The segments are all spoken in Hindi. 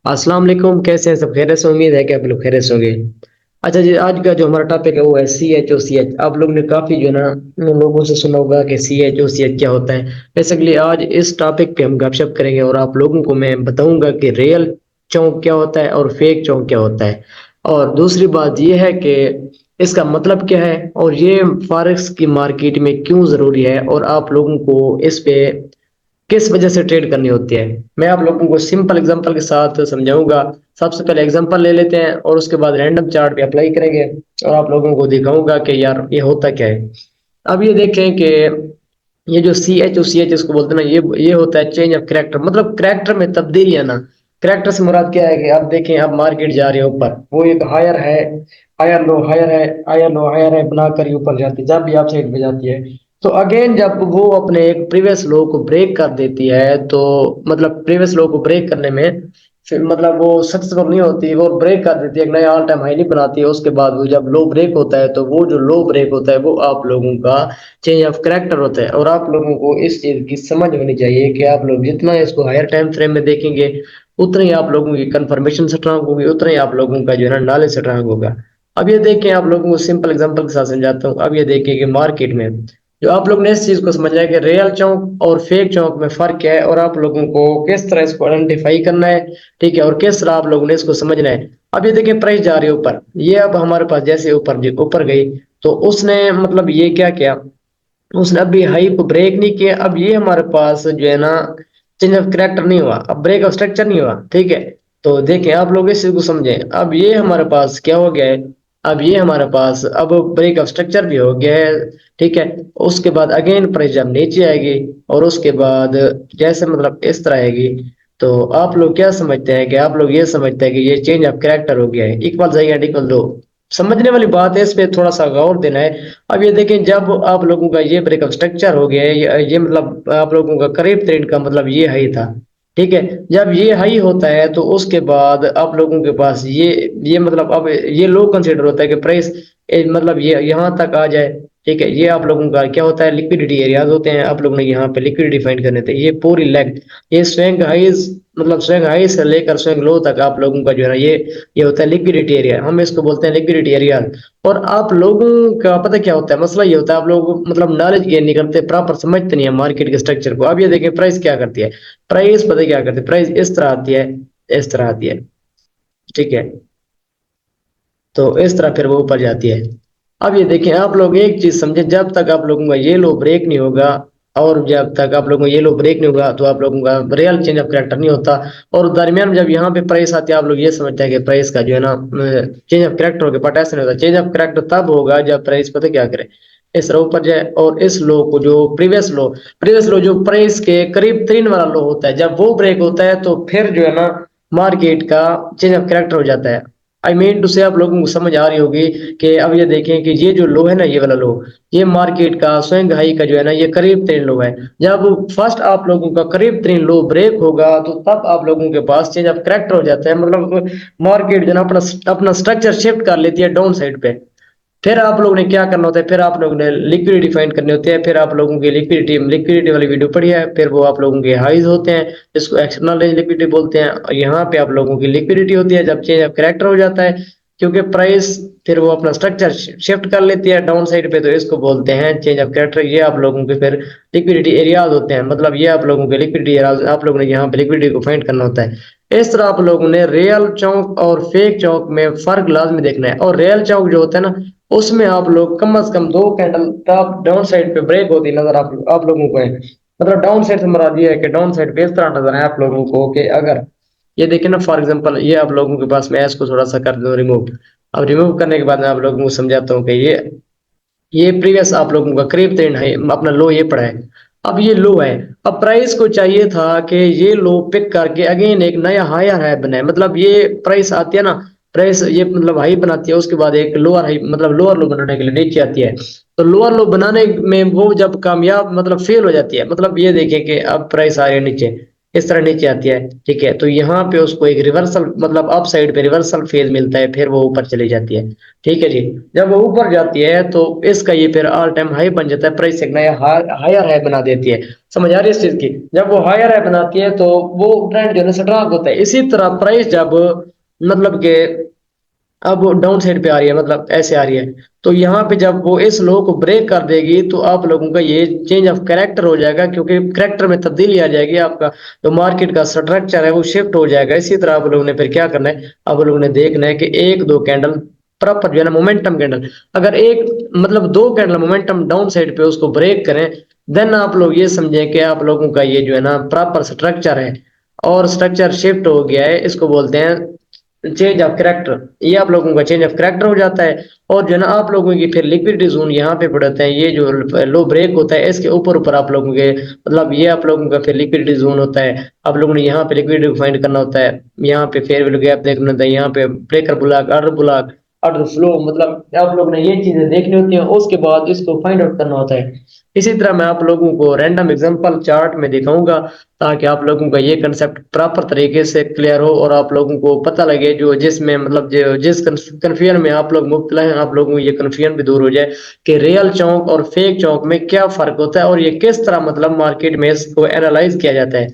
अस्सलाम वालेकुम। कैसे हैं सब? खैरियत से? उम्मीद है कि आप लोग खैरियत से होंगे। अच्छा जी, आज का जो हमारा टॉपिक है वो है CHO। आप लोग ने काफी जो है ना लोगों से सुना होगा कि CHO क्या होता है। बेसिकली आज इस टॉपिक पे हम गपशप करेंगे और आप लोगों को मैं बताऊंगा कि रियल चौंक क्या होता है और फेक चौंक क्या होता है। और दूसरी बात ये है कि इसका मतलब क्या है और ये फॉरेक्स की मार्केट में क्यों जरूरी है और आप लोगों को इस पे किस वजह से ट्रेड करनी होती है। मैं आप लोगों को सिंपल एग्जांपल के साथ समझाऊंगा। सबसे पहले एग्जांपल ले लेते हैं और उसके बाद रैंडम चार्ट पे अप्लाई करेंगे और आप लोगों को दिखाऊंगा कि यार ये होता क्या है। अब ये देखें कि ये जो सी एच इसको बोलते हैं ना, ये होता है चेंज ऑफ करेक्टर, मतलब करेक्टर में तब्दीली है ना। करेक्टर से मुराद क्या है कि आप देखें, अब मार्केट जा रही है ऊपर, वो एक हायर है, हायर लो, हायर है, हायर लो, हायर है बनाकर ही ऊपर जाती है। जब भी आप साइड पे जाती है तो अगेन जब वो अपने एक प्रीवियस लो को ब्रेक कर देती है, तो मतलब प्रीवियस लो को ब्रेक करने में फिर मतलब वो सक्सेसफुल नहीं होती, वो ब्रेक कर देती है, एक नया ऑल टाइम हाई नहीं बनाती है। उसके बाद वो जब लो ब्रेक होता है तो वो जो लो ब्रेक होता है वो आप लोगों का चेंज ऑफ करेक्टर होता है। और आप लोगों को इस चीज की समझ होनी चाहिए कि आप लोग जितना इसको हायर टाइम फ्रेम में देखेंगे उतना ही आप लोगों की कंफर्मेशन स्ट्रांग होगी, उतना ही आप लोगों का जो है ना नॉलेज स्ट्रांग होगा। अब ये देखें, आप लोगों को सिंपल एग्जांपल के साथ समझाता हूँ। अब ये देखिए कि मार्केट में जो आप लोग ने इस चीज को समझना है कि रियल चौक और फेक चौक में फर्क क्या है और आप लोगों को किस तरह इसको आइडेंटिफाई करना है, ठीक है, और किस तरह आप लोगों ने इसको समझना है। अब ये देखिए, प्राइस जा रही है ऊपर, ये अब हमारे पास जैसे ऊपर ऊपर गई तो उसने मतलब ये क्या किया, उसने अभी हाई को ब्रेक नहीं किया। अब ये हमारे पास जो है ना चेंज ऑफ करेक्टर नहीं हुआ, अब ब्रेक ऑफ स्ट्रक्चर नहीं हुआ, ठीक है। तो देखें, आप लोग इस चीज को समझें, अब ये हमारे पास क्या हो गया है, अब ये हमारे पास अब ब्रेक ऑफ स्ट्रक्चर भी हो गया है, ठीक है। उसके बाद अगेन प्राइस जब नीचे आएगी और उसके बाद जैसे मतलब इस तरह आएगी, तो आप लोग क्या समझते हैं कि आप लोग ये समझते हैं कि ये चेंज ऑफ करेक्टर हो गया है, इक्वल जाएगा इक्वल दो। समझने वाली बात है, इस पे थोड़ा सा गौर देना है। अब ये देखें, जब आप लोगों का ये ब्रेकअप स्ट्रक्चर हो गया है, ये मतलब आप लोगों का करीब ट्रेंड का मतलब ये हाई था, ठीक है। जब ये हाई होता है तो उसके बाद आप लोगों के पास ये मतलब अब ये लो कंसीडर होता है कि प्राइस मतलब ये यहाँ तक आ जाए, ठीक है। ये आप लोगों का क्या होता है, लिक्विडिटी एरियाज होते हैं। आप लोगों ने यहाँ पे लिक्विडिटी फाइंड करने थे, ये पूरी लेग, ये स्विंग हाइज मतलब स्विंग हाई से लेकर स्विंग लो तक आप लोगों का जो है ना ये होता है लिक्विडिटी एरिया, हम इसको बोलते हैं लिक्विडिटी एरिया। और आप लोगों का पता क्या होता है, मसला ये होता है आप लोग मतलब नॉलेज गेन नहीं करते, प्रॉपर समझते नहीं है मार्केट के स्ट्रक्चर को। अब ये देखें, प्राइस क्या करती है, प्राइस पता है क्या करती है, प्राइस इस तरह आती है, इस तरह आती है, ठीक है। तो इस तरह फिर वो ऊपर जाती है। अब ये देखें, आप लोग एक चीज समझे, जब तक आप लोगों का ये लो ब्रेक नहीं होगा और जब तक आप लोगों को ये लो ब्रेक नहीं होगा तो आप लोगों का रियल चेंज ऑफ करेक्टर नहीं होता। और दरमियान में जब यहाँ पे प्राइस आती है, आप लोग ये समझते हैं कि प्राइस का जो है ना चेंज ऑफ करेक्टर हो गया, बट ऐसा नहीं होता। चेंज ऑफ करेक्टर तब होगा जब प्राइस पता क्या करे, इस तरह ऊपर जाए और इस लो को जो प्रीवियस लो जो प्राइस के करीब 3 वाला लो होता है, जब वो ब्रेक होता है तो फिर जो है ना मार्केट का चेंज ऑफ करेक्टर हो जाता है। आई मीन टू से आप लोगों को समझ आ रही होगी कि अब ये देखें कि ये जो लो है ना, ये वाला लो, ये मार्केट का स्वयं हाई का जो है ना ये करीब 3 लो है। जब फर्स्ट आप लोगों का करीब 3 लो ब्रेक होगा तो तब आप लोगों के पास चेंज ऑफ करेक्टर हो जाता है, मतलब मार्केट जो है ना अपना अपना स्ट्रक्चर शिफ्ट कर लेती है डाउन साइड पे। फिर आप लोगों ने क्या करना होता है, फिर आप लोगों ने लिक्विडिटी फाइंड करनी होती है। फिर आप लोगों की लिक्विडिटी वाली वीडियो पड़ी है, फिर वो आप लोगों के हाइज होते हैं, जिसको एक्सटर्नल रेंज लिक्विडिटी बोलते हैं। और यहाँ पे आप लोगों की लिक्विडिटी होती है जब चेंज ऑफ करेक्टर हो जाता है, क्योंकि प्राइस फिर वो अपना स्ट्रक्चर शिफ्ट कर लेती है डाउन साइड पे, तो इसको बोलते हैं चेंज ऑफ करेक्टर। ये आप लोगों के फिर लिक्विडिटी एरियाज होते हैं, मतलब ये आप लोगों के लिक्विडिटी एरियाज, आप लोगों ने यहाँ पे लिक्विडिटी को फाइंड करना होता है। इस तरह आप लोगों ने रियल चौक और फेक चौक में फर्क लाजमी देखना है। और रियल चौक जो होता है ना, उसमें आप लोग कम से कम 2 कैंडल टॉप डाउन साइड पे ब्रेक होती नजर आप लोगों को है। मतलब डाउन साइड से मुराद ये है कि डाउन साइड पे इस तरह नजर है आप लोगों को कि अगर ये देखिए ना, फॉर एग्जांपल ये आप लोगों के पास, मैं इसको थोड़ा सा कर दूं रिमूव। अब रिमूव करने के बाद मैं आप लोगों को समझाता हूँ कि ये प्रीवियस आप लोगों का करीब ट्रेंड है, अपना लो ये पड़ा है, अब ये लो है। अब प्राइस को चाहिए था कि ये लो पिक करके अगेन एक नया हायर हाई बनाए, मतलब ये प्राइस आती है ना, प्राइस ये मतलब हाई बनाती है, उसके बाद एक लोअर हाई मतलब लोअर लो बनाने के लिए नीचे आती है। तो लोअर लो बनाने में वो जब कामयाब मतलब फेल हो जाती है, मतलब ये देखिए कि अब प्राइस आ रही है नीचे, इस तरह नीचे आती है, ठीक है। तो यहाँ पे उसको एक रिवर्सल मतलब अप साइड पे रिवर्सल फेज मिलता है, फिर वो ऊपर चली जाती है, ठीक है जी। जब वो ऊपर जाती है तो इसका ये फिर ऑल टाइम हाई बन जाता है, प्राइस एक नया हायर हाई बना देती है। समझ आ रही है इस चीज की? जब वो हायर हाई बनाती है तो वो ट्रेंड जो है ना स्ट्रांग होता है। इसी तरह प्राइस जब मतलब के अब डाउन साइड पे आ रही है, मतलब ऐसे आ रही है, तो यहाँ पे जब वो इस लो को ब्रेक कर देगी तो आप लोगों का ये चेंज ऑफ कैरेक्टर हो जाएगा, क्योंकि कैरेक्टर में तब्दीली आ जाएगी, आपका जो मार्केट का स्ट्रक्चर है वो शिफ्ट हो जाएगा। इसी तरह आप लोगों ने फिर क्या करना है, आप लोगों ने देखना है कि एक दो कैंडल प्रॉपर जो है ना मोमेंटम कैंडल, अगर एक मतलब दो कैंडल मोमेंटम डाउन साइड पे उसको ब्रेक करें, देन आप लोग ये समझें कि आप लोगों का ये जो है ना प्रॉपर स्ट्रक्चर है और स्ट्रक्चर शिफ्ट हो गया है। इसको बोलते हैं चेंज ऑफ करेक्टर। ये आप लोगों का चेंज ऑफ करेक्टर हो जाता है। और जो है ना आप लोगों की फिर लिक्विडिटी जोन यहाँ पे पड़ते हैं, ये जो लो ब्रेक होता है इसके ऊपर ऊपर आप लोगों के मतलब ये आप लोगों का फिर लिक्विडिटी जोन होता है। आप लोगों ने यहाँ पे लिक्विडिटी फाइंड करना होता है, यहाँ पे फेयर वैल्यू गैप देखना होता है, यहाँ पे ब्रेकर ब्लॉक, ऑर्डर फ्लो, मतलब आप लोगों ने ये चीजें देखनी होती है, उसके बाद इसको फाइंड आउट करना होता है। इसी तरह मैं आप लोगों को रैंडम एग्जांपल चार्ट में दिखाऊंगा, ताकि आप लोगों का ये कंसेप्ट प्रॉपर तरीके से क्लियर हो और आप लोगों को पता लगे जो जिसमें मतलब जो जिस कन्फ्यूजन में आप लोग मुब्तला हैं, आप लोगों को ये कन्फ्यूजन भी दूर हो जाए कि रियल चौक और फेक चौक में क्या फर्क होता है और ये किस तरह मतलब मार्केट में इसको एनालाइज किया जाता है।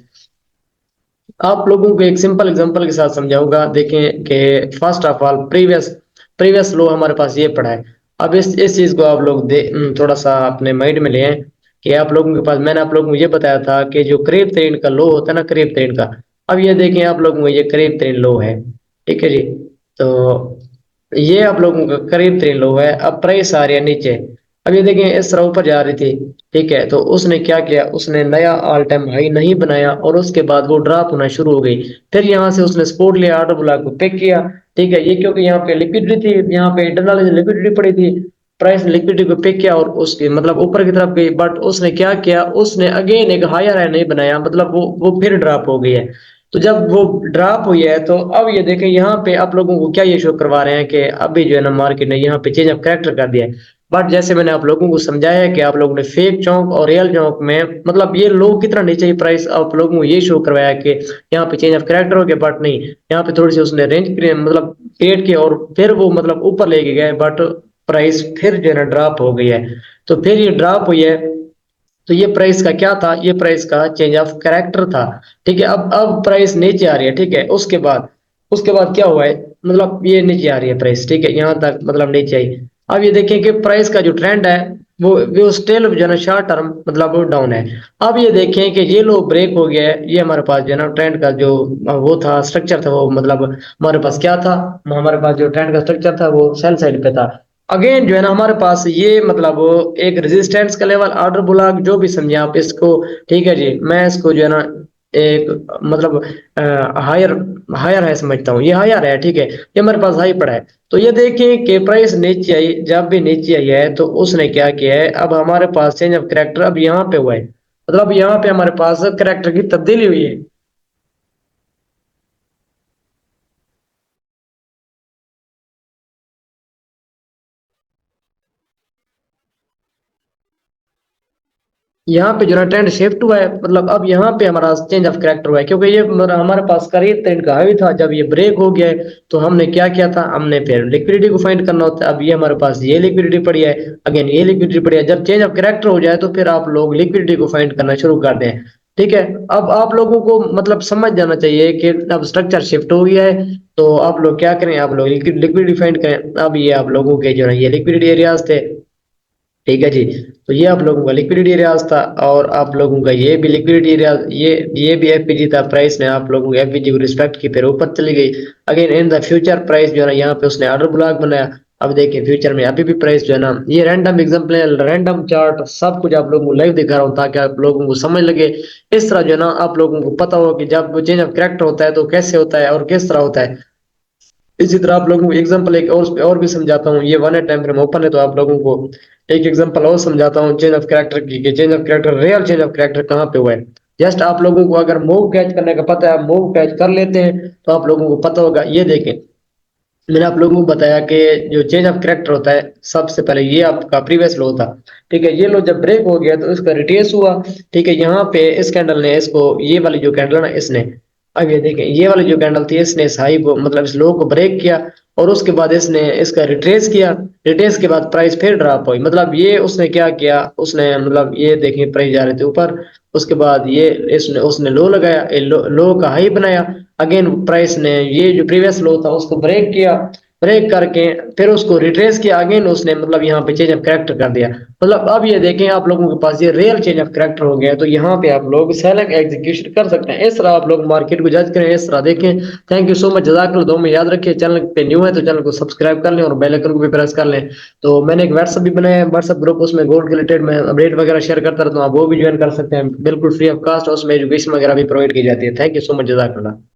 आप लोगों को एक सिंपल एग्जांपल के साथ समझाऊंगा। देखें कि first of all previous previous लो हमारे पास ये पड़ा है। अब इस चीज को आप लोग थोड़ा सा अपने माइंड में लें कि आप लोगों के पास मैंने आप लोगों को ये बताया था कि जो करीब तरीन का लो होता है ना, करीब तरीन का। अब ये देखें आप लोगों को ये करीब तरीन लो है, ठीक है जी। तो ये आप लोगों का करीब तरीन लो है। अब प्राइस आ रही है नीचे, अब ये देखें इस तरह ऊपर जा रही थी, ठीक है। तो उसने क्या किया, उसने नया ऑल टाइम हाई नहीं बनाया और उसके बाद वो ड्रॉप होना शुरू हो गई। फिर यहाँ से उसने सपोर्ट लिया, ऑर्डर ब्लॉक को पिक किया, ठीक है। ये क्योंकि यहाँ पे लिक्विडिटी थी, यहाँ पे इंटरनल लिक्विडिटी पड़ी थी, प्राइस लिक्विडिटी को पिक किया और उसके मतलब ऊपर की तरफ गई। बट उसने क्या किया, उसने अगेन एक हायर हाई नहीं बनाया, मतलब वो फिर ड्रॉप हो गई है। तो जब वो ड्रॉप हुई है तो अब ये देखें यहाँ पे आप लोगों को क्या ये शो करवा रहे हैं कि अभी जो है ना मार्केट ने यहाँ पे चेंज ऑफ कैरेक्टर कर दिया है। बट जैसे मैंने आप लोगों को समझाया है कि आप लोगों ने फेक चौक और रियल चौक में मतलब ये लो कितना नीचे ही प्राइस आप लोगों को ये शो करवाया कि यहाँ पे चेंज ऑफ कैरेक्टर हो गया, बट नहीं, यहाँ पे थोड़ी सी उसने रेंज मतलब क्रिएट की और फिर वो मतलब ऊपर लेके गए, बट प्राइस फिर जो है ना ड्रॉप हो गई है। तो फिर ये ड्रॉप हुई है, तो ये प्राइस का क्या था, ये प्राइस का चेंज ऑफ कैरेक्टर था, ठीक है। अब प्राइस नीचे आ रही है, ठीक है। उसके बाद क्या हुआ है, मतलब ये नीचे आ रही है प्राइस, ठीक है, यहाँ तक मतलब नीचे आई। अब ये देखें कि प्राइस का जो ट्रेंड है वो स्टिल जो है ना शॉर्ट टर्म मतलब वो डाउन है। अब ये देखें कि ये लो ब्रेक हो गया है, ये हमारे पास जो है ना ट्रेंड का जो वो था स्ट्रक्चर था, वो मतलब हमारे पास क्या था, हमारे पास जो ट्रेंड का स्ट्रक्चर था वो सेल साइड पे था। अगेन जो है ना हमारे पास ये मतलब एक रेजिस्टेंस का लेवल, ऑर्डर ब्लॉक, जो भी समझे आप इसको, ठीक है जी। मैं इसको जो है ना एक मतलब हायर हायर है समझता हूँ, ये हायर है, ठीक है। ये हमारे पास हाई पड़ा है। तो ये देखें कि प्राइस नीचे आई, जब भी नीचे आई है तो उसने क्या किया है, अब हमारे पास चेंज ऑफ करेक्टर अब यहाँ पे हुआ है, मतलब यहाँ पे हमारे पास करेक्टर की तब्दीली हुई है। यहाँ पे जो ना ट्रेंड शिफ्ट हुआ है, मतलब अब यहाँ पे हमारा चेंज ऑफ कैरेक्टर हुआ है, क्योंकि ये हमारे पास करीब ट्रेंड का हाई था, जब ये ब्रेक हो गया है तो हमने क्या किया था, हमने फिर लिक्विडिटी को फाइंड करना होता है। अब ये हमारे पास ये लिक्विडिटी पड़ी है, अगेन ये लिक्विडिटी पड़ी है। जब चेंज ऑफ कैरेक्टर हो जाए तो फिर आप लोग लिक्विडिटी को फाइंड करना शुरू कर दें, ठीक है। अब आप लोगों को मतलब समझ जाना चाहिए कि अब स्ट्रक्चर शिफ्ट हो गया है, तो आप लोग क्या करें, आप लोग लिक्विडिटी फाइंड करें। अब ये आप लोगों के जो है ये लिक्विडिटी एरियाज थे, ठीक है जी। तो ये आप लोगों का लिक्विडिटी एरियाज था और आप लोगों का ये भी लिक्विडिटी एरिया, ये भी एफपीजी था। प्राइस ने आप लोगों को एफपीजी को रिस्पेक्ट की, फिर ऊपर चली गई। Again in the future price जो है ना यहाँ पे उसने ऑर्डर ब्लॉक बनाया। अब देखिए फ्यूचर में अभी भी प्राइस जो है ना, ये रैंडम एग्जांपल है, रैंडम चार्ट सब कुछ आप लोगों को लाइव दिखा रहा हूँ ताकि आप लोगों को समझ लगे। इस तरह जो है ना आप लोगों को पता हो कि जब चेंज ऑफ कैरेक्टर होता है तो कैसे होता है और किस तरह होता है। इसी तरह आप लोगों को एग्जांपल एक और भी समझाता हूँ। ये one eight time frame open है तो आप लोगों को एक एग्जांपल और समझाता हूँ चेंज ऑफ कैरेक्टर की, कि change of character real change of character कहाँ पे हुआ है। जस्ट आप लोगों को अगर मूव कैच करने का पता है, मूव कैच कर लेते हैं तो आप लोगों को पता होगा। ये देखें, मैंने आप लोगों को बताया कि जो चेंज ऑफ कैरेक्टर होता है, सबसे पहले ये आपका प्रीवियस लो था। ठीक है, ये लो जब ब्रेक हो गया तो इसका रिट्रेस हुआ। ठीक है, यहाँ पे इस कैंडल ने इसको, ये वाली जो कैंडल है ना इसने, अब ये देखें ये वाली जो कैंडल थी इसने इस हाई को मतलब इस लो को ब्रेक किया, और उसके बाद इसने इसका रिट्रेस किया। रिट्रेस के बाद प्राइस फिर ड्रॉप हुई, मतलब ये उसने क्या किया, उसने मतलब ये देखें प्राइस जा रहे थे ऊपर, उसके बाद ये इसने उसने लो लगाया, लो का हाई बनाया। अगेन प्राइस ने ये जो प्रीवियस लो था उसको ब्रेक किया, ब्रेक करके फिर उसको रिट्रेस किया, अगेन उसने मतलब यहाँ पे चेंज ऑफ कैरेक्टर कर दिया। मतलब अब ये देखें आप लोगों के पास ये रियल चेंज ऑफ कैरेक्टर हो गया है, तो यहाँ पे आप लोग सेलेक्ट एग्जीक्यूशन कर सकते हैं। इस तरह आप लोग मार्केट को जज करें, इस तरह देखें। थैंक यू सो मच, जजाकल्लाह। दो में याद रखिए, चैनल पे न्यू है तो चैनल को सब्सक्राइब कर लें और बेल आइकन को भी प्रेस कर लें। तो मैंने एक व्हाट्सएप भी बनाया है, व्हाट्सएप ग्रुप, उसमें गोल्ड के रिलेटेड मैं अपडेट वगैरह शेयर करता रहता हूँ, आप वो भी ज्वाइन कर सकते हैं, बिल्कुल फ्री ऑफ कास्ट, उसमें एजुकेशन वगैरह भी प्रोवाइड की जाती है। Thank you so much, जजाकल्लाह।